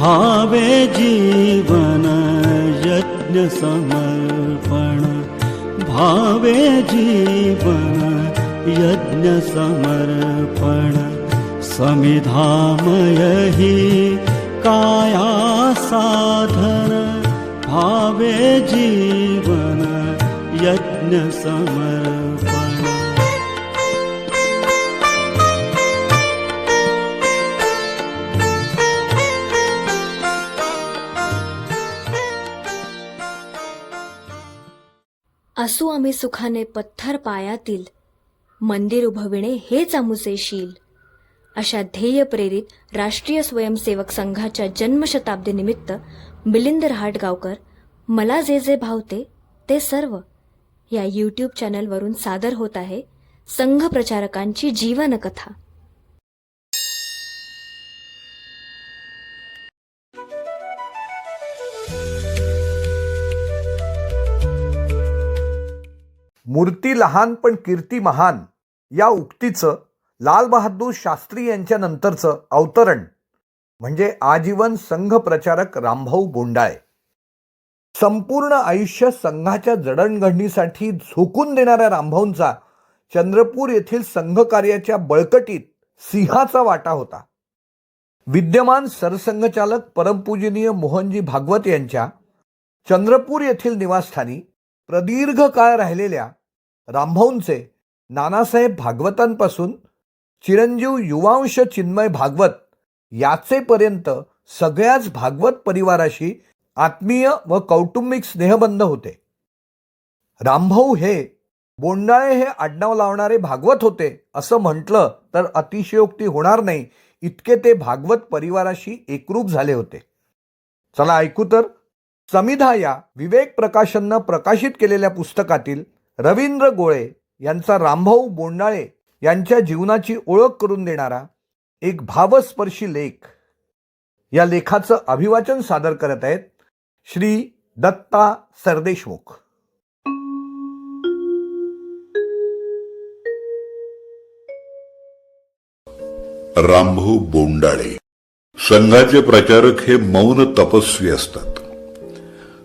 भावे जीवन यज्ञ समर्पण, भावे जीवन यज्ञ समर्पण, समिधामय ही काया साधन, भावे जीवन यज्ञ समर्पण। असू आम्ही सुखाने पत्थर पायातील, मंदिर उभविणे हेच आमुचे शील, अशा ध्येय प्रेरित राष्ट्रीय स्वयंसेवक संघाच्या जन्मशताब्दी निमित्त मिलिंद रहाटगावकर मला जे जे भावते ते सर्व या यूट्यूब चॅनलवरून सादर होत आहे संघ प्रचारकांची जीवनकथा। मूर्ती लहान पण कीर्ती महान या उक्तीचं लाल बहादूर शास्त्री यांच्या नंतरचं अवतरण म्हणजे आजीवन संघ प्रचारक रामभाऊ बोंडाळे। संपूर्ण आयुष्य संघाच्या जडणघडणीसाठी झोकून देणाऱ्या रामभाऊंचा चंद्रपूर येथील संघ कार्याच्या बळकटीत सिंहाचा वाटा होता। विद्यमान सरसंघचालक परमपूजनीय मोहनजी भागवत यांच्या चंद्रपूर येथील निवासस्थानी प्रदीर्घ काळ राहिलेल्या रामभाऊंचे नानासाहेब भागवतांपासून चिरंजीव युवांश चिन्मय भागवत याचेपर्यंत सगळ्याच भागवत परिवाराशी आत्मीय व कौटुंबिक स्नेहबंध होते। रामभाऊ हे बोंडाळे हे आडनाव लावणारे भागवत होते असं म्हटलं तर अतिशयोक्ती होणार नाही, इतके ते भागवत परिवाराशी एकरूप झाले होते। चला ऐकू तर। समिधा या विवेक प्रकाशननं प्रकाशित केलेल्या पुस्तकातील रवींद्र गोळे यांचा रामभाऊ बोंडाळे यांच्या जीवनाची ओळख करून देणारा एक भावस्पर्शी लेख। या लेखाचं अभिवाचन सादर करत आहेत श्री दत्ता सरदेशमुख। रामभाऊ बोंडाळे संघाचे प्रचारक हे मौन तपस्वी असतात।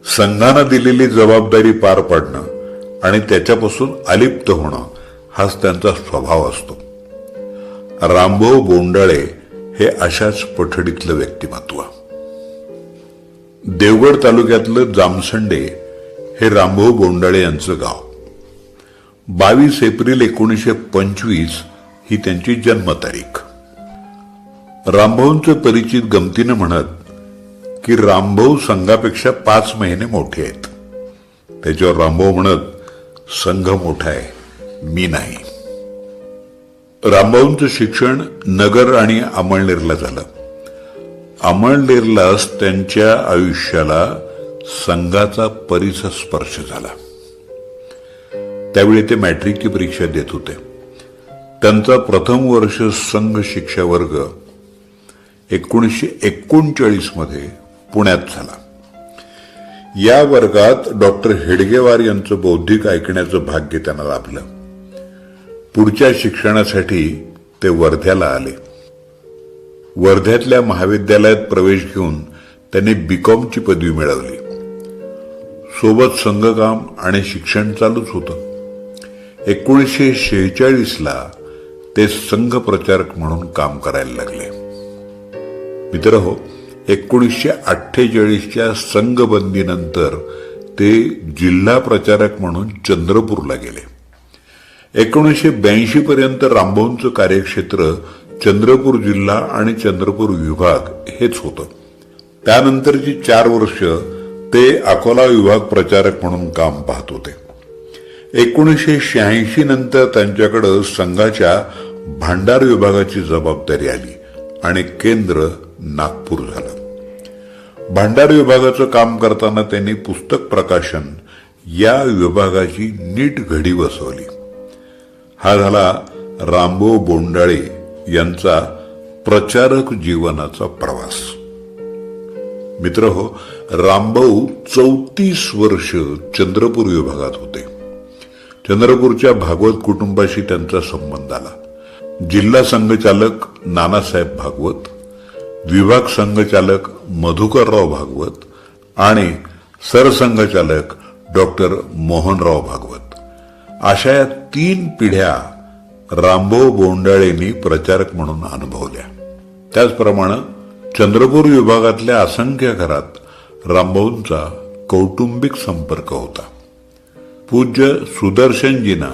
संघानं दिलेली जबाबदारी पार पाडणं आणि त्याच्यापासून अलिप्त होणं हाच त्यांचा स्वभाव असतो। रामभाऊ बोंडाळे हे अशाच पठडीतलं व्यक्तिमत्व। देवगड तालुक्यातलं जामसंडे हे रामभाऊ बोंडाळे यांचं गाव। 22 एप्रिल 1925 ही त्यांची जन्मतारीख। रामभाऊंचे परिचित गमतीनं म्हणत की रामभाऊ संघापेक्षा 5 महिने मोठे आहेत। त्याच्यावर रामभाऊ म्हणत, संघ मोठा आहे, मी नाही। रामभाऊंचं शिक्षण नगर आणि अमळनेरला झालं। अमळनेरलाच त्यांच्या आयुष्याला संघाचा परिसर स्पर्श झाला। त्यावेळी ते मॅट्रिकची परीक्षा देत होते। त्यांचा प्रथम वर्ष संघ शिक्षा वर्ग 1939 मध्ये पुण्यात झाला। या वर्गात डॉक्टर हेडगेवार यांचं बौद्धिक ऐकण्याचं भाग्य त्यांना लाभलं। पुढच्या शिक्षणासाठी ते वर्ध्याला आले। वर्ध्यातल्या महाविद्यालयात प्रवेश घेऊन त्यांनी बीकॉमची पदवी मिळवली। सोबत संघकाम आणि शिक्षण चालूच होतं। 1946ला ते संघ प्रचारक म्हणून काम करायला लागले। मित्रहो, 1948च्या संघबंदीनंतर ते जिल्हा प्रचारक म्हणून चंद्रपूरला गेले। 1982 पर्यंत रामभाऊंचं कार्यक्षेत्र चंद्रपूर जिल्हा आणि चंद्रपूर विभाग हेच होतं। त्यानंतरची 4 वर्ष ते अकोला विभाग प्रचारक म्हणून काम पाहत होते। 1986 नंतर त्यांच्याकडे संघाच्या भांडार विभागाची जबाबदारी आली आणि केंद्र नागपूर झालं। भांडार विभागाचं काम करताना त्यांनी पुस्तक प्रकाशन या विभागाची नीट घडी बसवली। हा झाला रामभाऊ बोंडाळे यांचा प्रचारक जीवनाचा प्रवास। मित्रहो, रामभाऊ 34 वर्ष चंद्रपूर विभागात होते। चंद्रपूरच्या भागवत कुटुंबाशी त्यांचा संबंध आला। जिल्हा संघचालक नानासाहेब भागवत, विभाग संघचालक मधुकरराव भागवत आणि सरसंघचालक डॉक्टर मोहनराव भागवत अशा या 3 पिढ्या रामभाऊ बोंडाळेंनी प्रचारक म्हणून अनुभवल्या. त्याचप्रमाणे चंद्रपूर विभागातल्या असंख्य घरात रामभाऊंचा कौटुंबिक संपर्क होता. पूज्य सुदर्शनजींना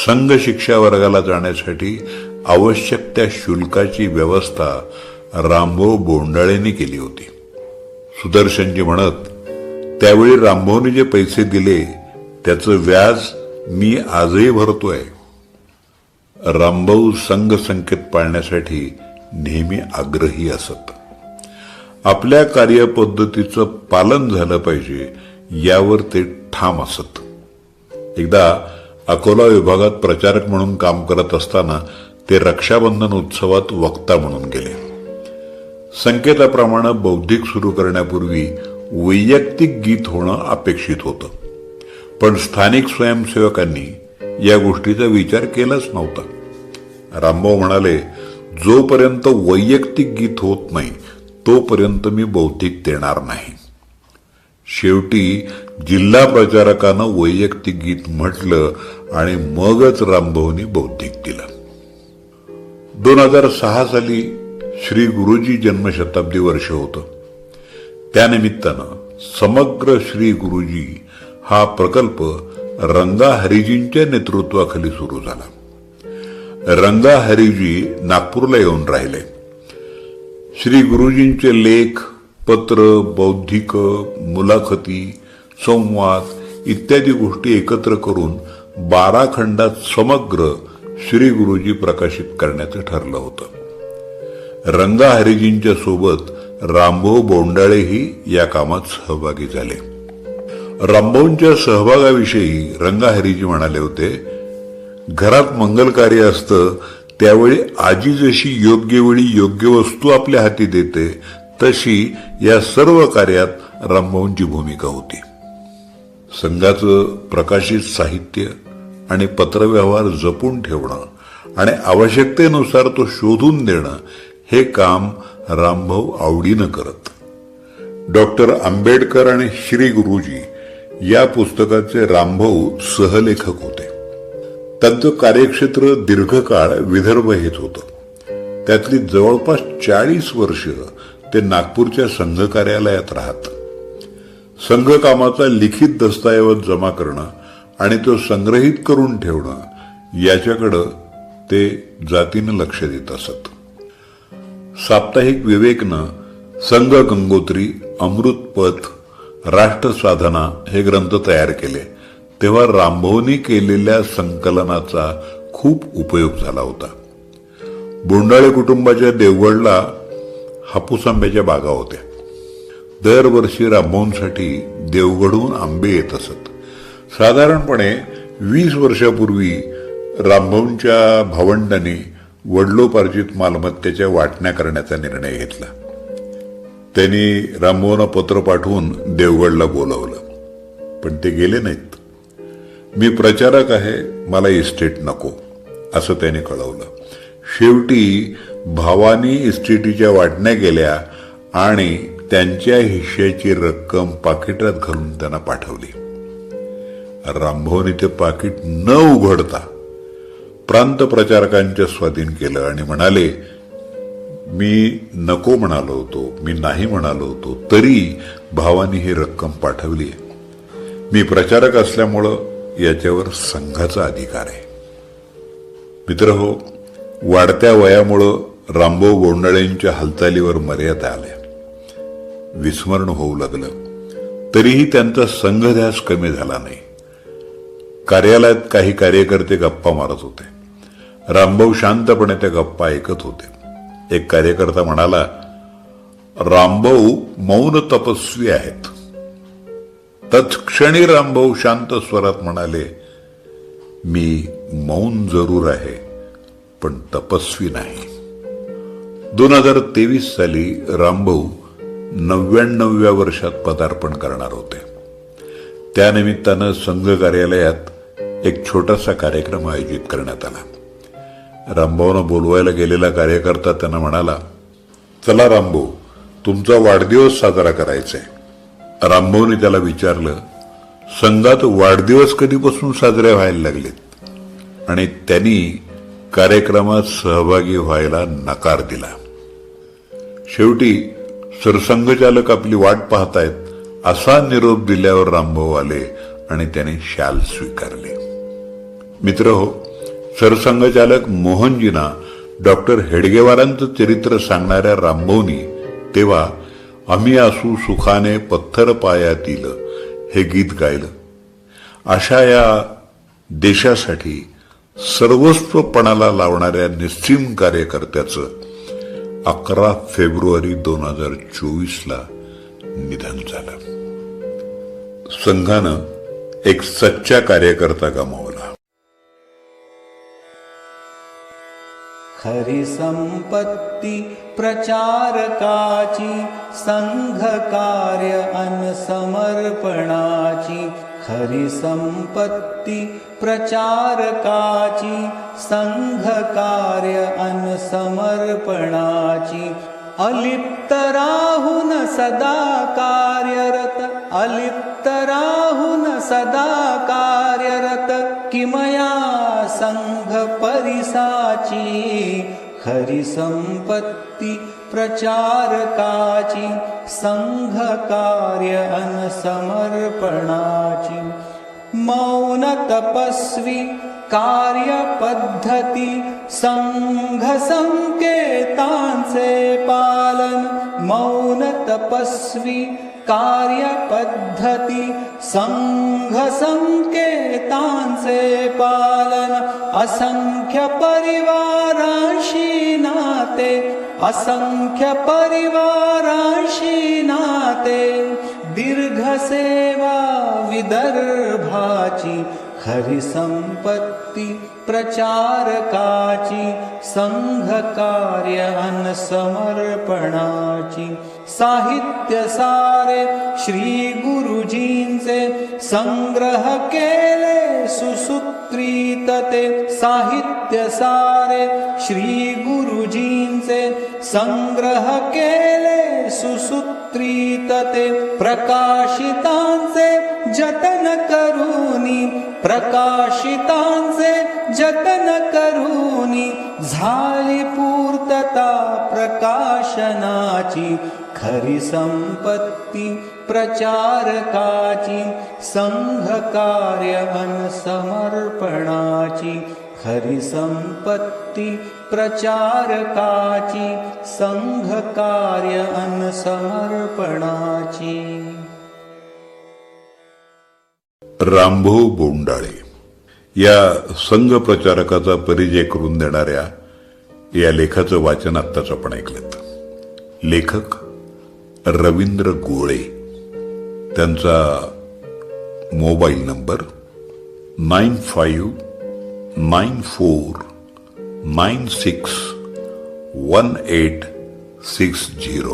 संघ शिक्षा वर्गाला जाण्यासाठी आवश्यक त्या शुल्काची व्यवस्था रामभाऊ बोंडाळेंनी केली होती. सुदर्शनजी म्हणत, त्यावेळी रामभाऊने जे पैसे दिले त्याचं व्याज मी आजही भरतोय. रामभाऊ संघ संकेत पाळण्यासाठी नेहमी आग्रही असत. आपल्या कार्यपद्धतीचं पालन झालं पाहिजे यावर ते ठाम असत. एकदा अकोला विभागात प्रचारक म्हणून काम करत असताना ते रक्षाबंधन उत्सवात वक्ता म्हणून गेले. संकेताप्रमाणे बौद्धिक सुरू करण्यापूर्वी वैयक्तिक गीत होणं अपेक्षित होतं, पण स्थानिक स्वयंसेवकांनी या गोष्टीचा विचार केलाच नव्हता. रामभाऊ म्हणाले, जोपर्यंत वैयक्तिक गीत होत नाही तोपर्यंत मी बौद्धिक देणार नाही. शेवटी जिल्हा प्रचारकानं वैयक्तिक गीत म्हटलं आणि मगच रामभाऊनी बौद्धिक दिलं. 2006 साली श्री गुरुजी जन्मशताब्दी वर्ष होतं. त्यानिमित्तानं समग्र श्री गुरुजी हा प्रकल्प रंगा हरिजींच्या नेतृत्वाखाली सुरू झाला. रंगा हरिजी नागपूरला येऊन राहिले. श्री गुरुजींचे लेख, पत्र, बौद्धिक, मुलाखती, संवाद इत्यादी गोष्टी एकत्र करून 12 खंडात समग्र श्री गुरुजी प्रकाशित करण्याचं ठरलं होतं. रंगा हरिजींच्या सोबत रामभाऊ बोंडाळेही या कामात सहभागी झाले. रामभाऊंच्या सहभागाविषयी रंगा हरिजी म्हणाले होते, घरात मंगल कार्य असतं त्यावेळी आजी जशी योग्य वेळी योग्य वस्तू आपल्या हाती देते तशी या सर्व कार्यात रामभाऊंची भूमिका होती. संघाचं प्रकाशित साहित्य आणि पत्रव्यवहार जपून ठेवणं आणि आवश्यकतेनुसार तो शोधून देणं हे काम रामभाऊ आवडीनं करत. डॉक्टर आंबेडकर आणि श्री गुरुजी या पुस्तकाचे रामभाऊ सहलेखक होते. त्यांचं कार्यक्षेत्र दीर्घकाळ विदर्भ हेच होतं. त्यातली जवळपास 40 वर्ष ते नागपूरच्या संघ कार्यालयात राहत. संघ कामाचा लिखित दस्तऐवज जमा करणं आणि तो संग्रहित करून ठेवणं याच्याकडं ते जातीनं लक्ष देत असत. साप्ताहिक विवेकनं संघ गंगोत्री, अमृतपथ, राष्ट्रसाधना हे ग्रंथ तयार केले तेव्हा रामभाऊंनी केलेल्या संकलनाचा खूप उपयोग झाला होता. बोंडाळे कुटुंबाच्या देवगडला हापूस आंब्याच्या बागा होत्या. दरवर्षी रामभाऊंसाठी देवगडहून आंबे येत असत. साधारणपणे 20 वर्षापूर्वी रामभाऊंच्या भावंडांनी वडिलोपार्जित मालमत्तेच्या वाटण्या करण्याचा निर्णय घेतला. त्यांनी रामभाऊंना पत्र पाठवून देवगडला बोलवलं, पण ते गेले नाहीत. मी प्रचारक आहे, मला इस्टेट नको असं त्यांनी कळवलं. शेवटी भावानी इस्टेटीच्या वाटण्या केल्या आणि त्यांच्या हिश्श्याची रक्कम पाकिटात घालून त्यांना पाठवली. रामभाऊंनी ते पाकिट न उघडता प्रांत प्रचारकांच्या स्वाधीन केलं आणि म्हणाले, मी नको म्हणालो होतो, मी नाही म्हणालो होतो, तरी भावानी ही रक्कम पाठवली. मी प्रचारक असल्यामुळं याच्यावर संघाचा अधिकार आहे. मित्रहो, वाढत्या वयामुळं रामभाऊ बोंडाळेंच्या हालचालीवर मर्यादा आल्या. विस्मरण होऊ लागलं. तरीही त्यांचा संघध्यास कमी झाला नाही. कार्यालयात काही कार्यकर्ते गप्पा मारत होते. रामभाऊ शांतपणे त्या गप्पा ऐकत होते. एक कार्यकर्ता म्हणाला, रामभाऊ मौन तपस्वी आहेत. तत्क्षणी रामभाऊ शांत स्वरात म्हणाले, मी मौन जरूर आहे पण तपस्वी नाही. 2023 साली रामभाऊ 99व्या वर्षात पदार्पण करणार होते. त्यानिमित्तानं संघ कार्यालयात एक छोटासा कार्यक्रम आयोजित करण्यात आला. रामभाऊंना बोलवायला गेलेला कार्यकर्ता त्यांना म्हणाला, चला रामभाऊ, तुमचा वाढदिवस साजरा करायचा आहे. रामभाऊने त्याला विचारलं, संघात वाढदिवस कधीपासून साजरे व्हायला लागलेत? आणि त्यांनी कार्यक्रमात सहभागी व्हायला नकार दिला. शेवटी सरसंघचालक आपली वाट पाहतायत असा निरोप दिल्यावर रामभाऊ आले आणि त्याने शाल स्वीकारले. मित्रहो, सरसंघचालक मोहनजींना डॉक्टर हेडगेवारांचं चरित्र सांगणाऱ्या रामभाऊनी तेव्हा आम्ही असू सुखाने पत्थर पायातील हे गीत गायलं. अशा या देशासाठी सर्वस्व पणाला लावणाऱ्या निस्सीम कार्यकर्त्याचं 11 फेब्रुवारी 2024 निधन झालं. संघानं एक सच्चा कार्यकर्ता गमावला. खरी संपत्ती प्रचारकाची, संघ कार्य अन समर्पणाची. खरी संपत्ती प्रचारकाची, संघ कार्य अन समर्पणाची. अलिप्त राहून सदा कार्यरत, अलिप्त राहून सदा कार्यरत. किमया संघ परिसाची. खरी संपत्ती प्रचारकाची, संघ कार्य अन समर्पणाची. मौन तपस्वी कार्यपद्धती, संघ संकेतांचे पालन. मौन तपस्वी कार्यपद्धती, संघ संकेतांचे पालन. असंख्य परिवारांशी नाते, असंख्य परिवारांशी नाते. दीर्घ सेवा विदर्भाची. खरी संपत्ती प्रचारकाची, संघ कार्य अन समर्पणाची. साहित्य सारे श्री गुरुजींचे, संग्रह केले सुसूत्रित ते. साहित्य सारे श्री गुरुजींचे, संग्रह केले सुसूत्रित ते. प्रकाशितांचे जतन करूनी, प्रकाशितांचे जतन करूनी. झाली पूर्तता प्रकाशनाची. खरी संपत्ती प्रचारकाची, संघ कार्य अन समर्पणाची. खरी संपत्ती प्रचारकाची, संघ कार्य अन समर्पणाची. रामभाऊ बोंडाळे या संघ प्रचारकाचा परिचय करून देणाऱ्या या लेखाचं वाचन आत्ताच आपण ऐकलं. लेखक रवींद्र गोळे. त्यांचा मोबाईल नंबर 9594961860.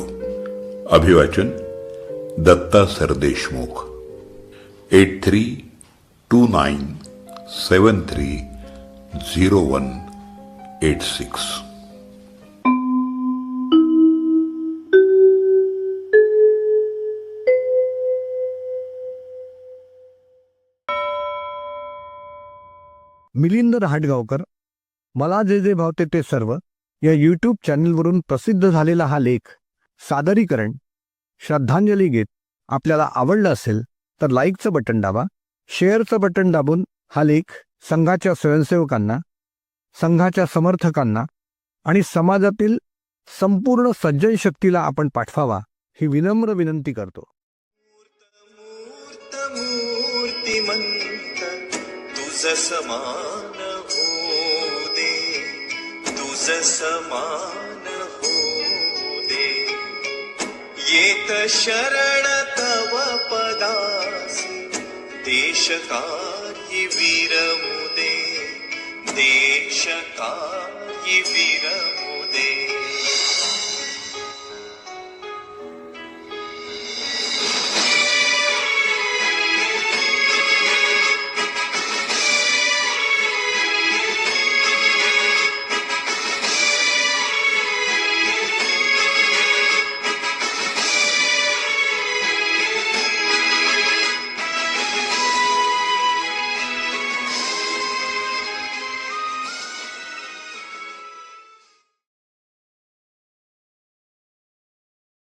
अभिवाचन दत्ता सरदेशमुख. 8329730186. मिलिंद रहाटगावकर, मला जे जे भावते ते सर्व या यूट्यूब चॅनलवरून प्रसिद्ध झालेला हा लेख सादरीकरण श्रद्धांजली गीत आपल्याला आवडला असेल तर लाईकचं बटन दाबा, शेअरचं बटन दाबून हा लेख संघाच्या स्वयंसेवकांना, संघाच्या समर्थकांना आणि समाजातील संपूर्ण सज्जन शक्तीला आपण पाठवावा ही विनम्र विनंती करतो. मूर्तिमंत तुझ समान हो दे, तुझ समान हो दे. येत शरण तव पदासी, देशकार्य विरमुदे, देशकार्य विरमुदे.